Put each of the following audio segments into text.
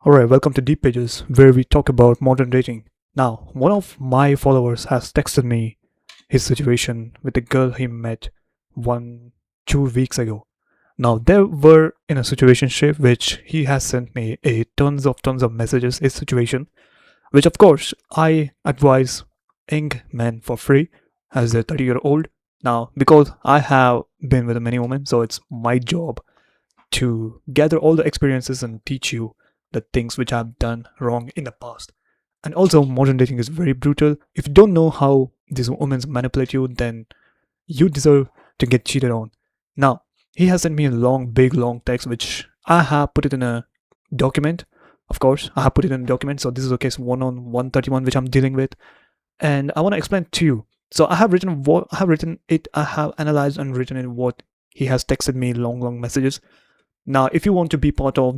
Alright, welcome to Deepages, where we talk about modern dating. Now, one of my followers has texted me his situation with a girl he met 2 weeks ago. Now, they were in a situationship which he has sent me a tons of messages, his situation, which of course I advise young men for free as a 30-year-old. Now, because I have been with many women, so it's my job to gather all the experiences and teach you the things which I've done wrong in the past. And also, modern dating is very brutal. If you don't know how these women manipulate you, then you deserve to get cheated on. Now, he has sent me a long text, which I have put it in a document. Of course, I have put it in a document. So this is a case 1 on 131, which I'm dealing with. And I want to explain to you. So I have written what I have written it. I have analyzed and written in what he has texted me long messages. Now, if you want to be part of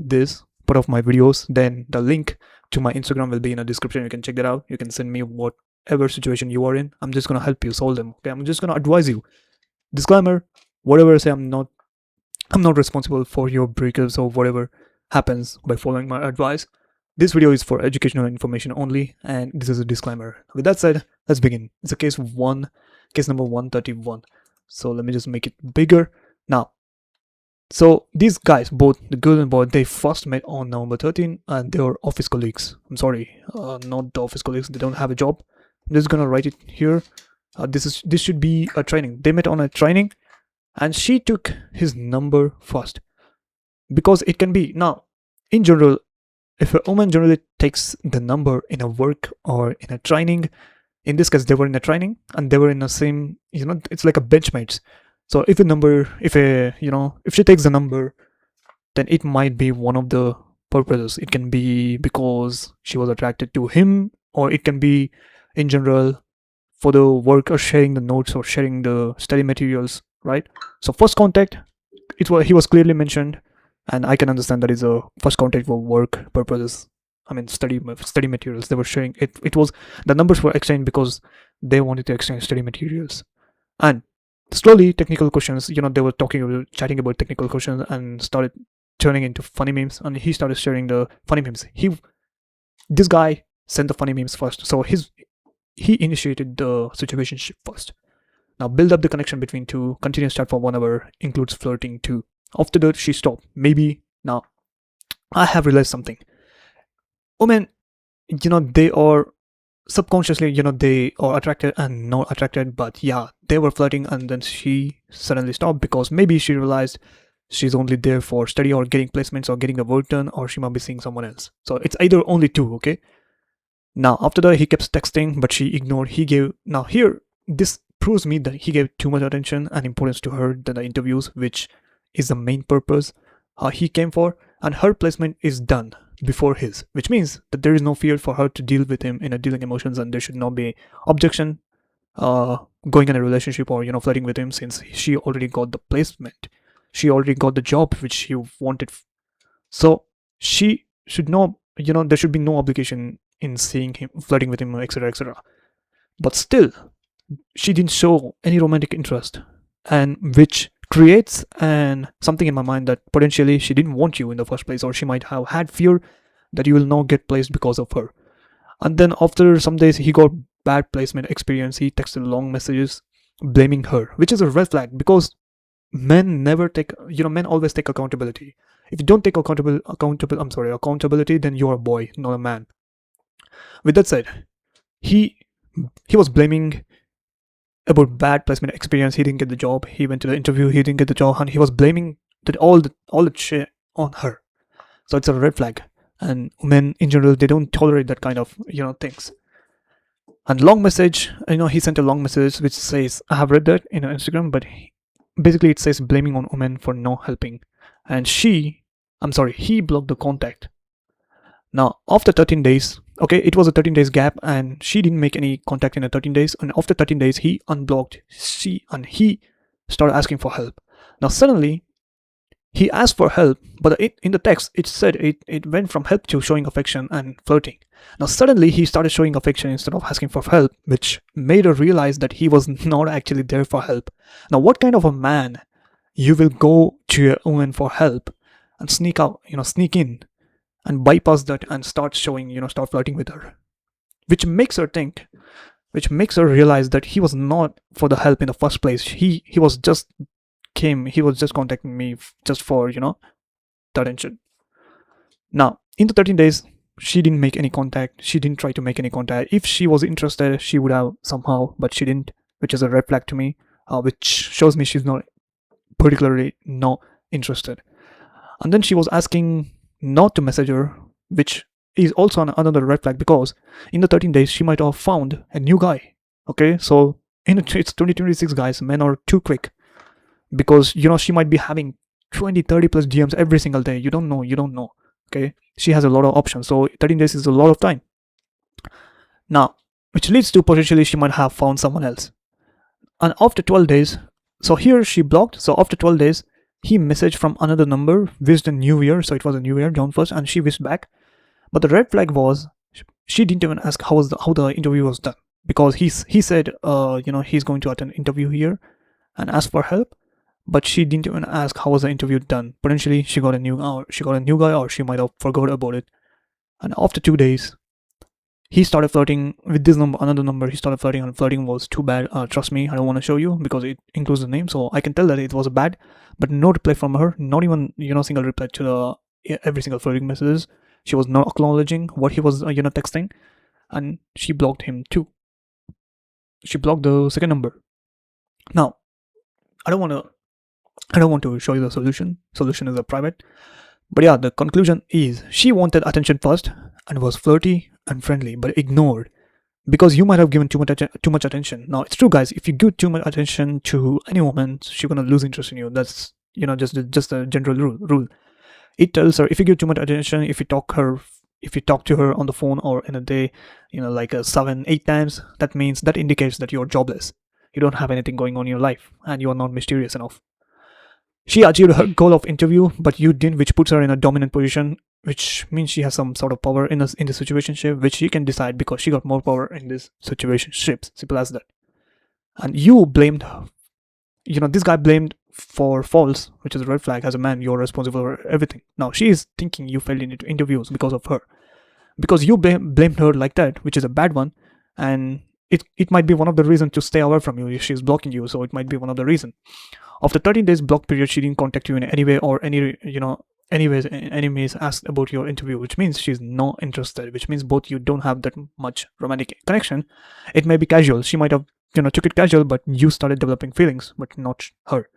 my videos, then the link to my Instagram will be in the description. You can check that out. You can send me whatever situation you are in. I'm just gonna help you solve them. Okay, I'm just gonna advise you. Disclaimer: whatever I say, I'm not responsible for your breakups or whatever happens by following my advice. This video is for educational information only, and this is a disclaimer. With that said, let's begin. It's a case number 131. So let me just make it bigger. Now, so these guys, both the girl and boy, they first met on November 13 and they were office colleagues. I'm sorry, not the office colleagues. They don't have a job. I'm just gonna write it here. This should be a training. They met on a training and she took his number first because it can be. Now, in general, if a woman generally takes the number in a work or in a training, in this case, they were in a training and they were in the same, it's like a benchmates. So if she takes the number, then it might be one of the purposes. It can be because she was attracted to him, or it can be in general for the work or sharing the notes or sharing the study materials, right? So first contact, he was clearly mentioned, and I can understand that is a first contact for work purposes. I mean, study materials. They were sharing it. It was the numbers were exchanged because they wanted to exchange study materials, and slowly technical questions, they were chatting about technical questions and started turning into funny memes, and he started sharing the funny memes. This guy sent the funny memes first, so he initiated the situationship first. Now build up the connection between two, continuous chat for 1 hour, includes flirting too. After that she stopped. Maybe now I have realized something. Women, they are subconsciously, they are attracted and not attracted, but yeah, they were flirting, and then she suddenly stopped because maybe she realized she's only there for study or getting placements or getting the work done, or she might be seeing someone else. So it's either only two. Okay, now after that he kept texting, but she ignored. This proves me that he gave too much attention and importance to her than the interviews, which is the main purpose he came for, and her placement is done before his, which means that there is no fear for her to deal with him in a dealing emotions, and there should not be objection going in a relationship or flirting with him, since she already got the placement, she already got the job which she wanted. So she should not, there should be no obligation in seeing him, flirting with him, etc. But still, she didn't show any romantic interest, and which creates something in my mind that potentially she didn't want you in the first place, or she might have had fear that you will not get placed because of her. And then after some days he got bad placement experience. He texted long messages blaming her, which is a red flag, because men always take accountability. If you don't take accountability, then you're a boy, not a man. With that said, he was blaming about bad placement experience. He didn't get the job. He went to the interview. He didn't get the job, and he was blaming all the shit on her. So it's a red flag. And men in general, they don't tolerate that kind of things. And long message, he sent a long message which says, I have read that in Instagram, but basically it says blaming on women for not helping, and he blocked the contact. Now after 13 days, okay, it was a 13 days gap, and she didn't make any contact in the 13 days, and after 13 days he unblocked and he started asking for help. Now suddenly he asked for help, but in the text it said it went from help to showing affection and flirting. Now suddenly he started showing affection instead of asking for help, which made her realize that he was not actually there for help. Now what kind of a man you will go to a woman for help and sneak in and bypass that and start showing, start flirting with her, which makes her think, which makes her realize that he was not for the help in the first place. He was just he was just contacting me just for, the attention. Now, in the 13 days, she didn't make any contact. She didn't try to make any contact. If she was interested, she would have somehow, but she didn't, which is a red flag to me, which shows me she's not particularly not interested. And then she was asking not to message her, which is also another red flag, because in the 13 days she might have found a new guy. Okay, so it's 2026, guys. Men are too quick, because she might be having 20, 30 plus DMs every single day. You don't know. Okay, she has a lot of options, so 13 days is a lot of time. Now, which leads to potentially she might have found someone else. And after 12 days, so here she blocked. So after 12 days, he messaged from another number, wished a new year. So it was a new year, John 1st, and she wished back. But the red flag was she didn't even ask how the interview was done, because he said he's going to attend an interview here and ask for help. But she didn't even ask how was the interview done. Potentially she got a new guy, or she might have forgot about it. And after 2 days, he started flirting with this number, another number. He started flirting, and flirting was too bad. Trust me, I don't want to show you because it includes the name, so I can tell that it was bad. But no reply from her, not even single reply to the every single flirting messages. She was not acknowledging what he was texting, and she blocked him too. She blocked the second number. Now, I don't want to show you the solution. Solution is a private. But yeah, the conclusion is she wanted attention first and was flirty and friendly, but ignored, because you might have given too much attention. Now, it's true, guys. If you give too much attention to any woman, she's gonna lose interest in you. That's just a general rule. It tells her, if you give too much attention, if you talk to her on the phone or in a day, like 7-8 times, that indicates that you're jobless. You don't have anything going on in your life, and you are not mysterious enough. She achieved her goal of interview, but you didn't, which puts her in a dominant position, which means she has some sort of power in the situationship, which she can decide because she got more power in this situationship. Simple as that. And you blamed, this guy blamed for false, which is a red flag. As a man, you're responsible for everything. Now she is thinking you failed in interviews because of her, because you blamed her like that, which is a bad one, and it might be one of the reasons to stay away from you. If she's blocking you, so it might be one of the reasons. After 13 days block period, she didn't contact you in any way or anyways asked about your interview, which means she's not interested, which means both you don't have that much romantic connection. It may be casual. She might have took it casual, but you started developing feelings, but not her.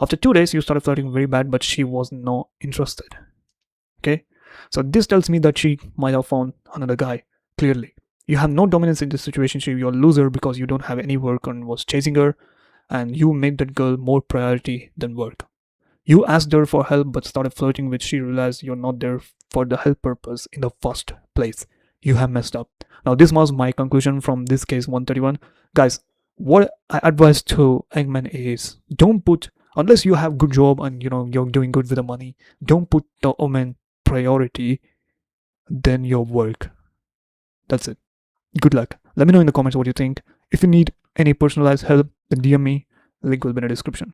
After 2 days, you started flirting very bad, but she was not interested. Okay, so this tells me that she might have found another guy. Clearly, you have no dominance in this situation. You're a loser because you don't have any work and was chasing her, and you made that girl more priority than work. You asked her for help but started flirting with. She realized you're not there for the help purpose in the first place. You have messed up. Now, this was my conclusion from this case 131. Guys, what I advise to Eggman is, don't put, unless you have good job and you're doing good with the money, don't put the woman priority than your work. That's it. Good luck. Let me know in the comments what you think. If you need any personalized help, then DM me. Link will be in the description.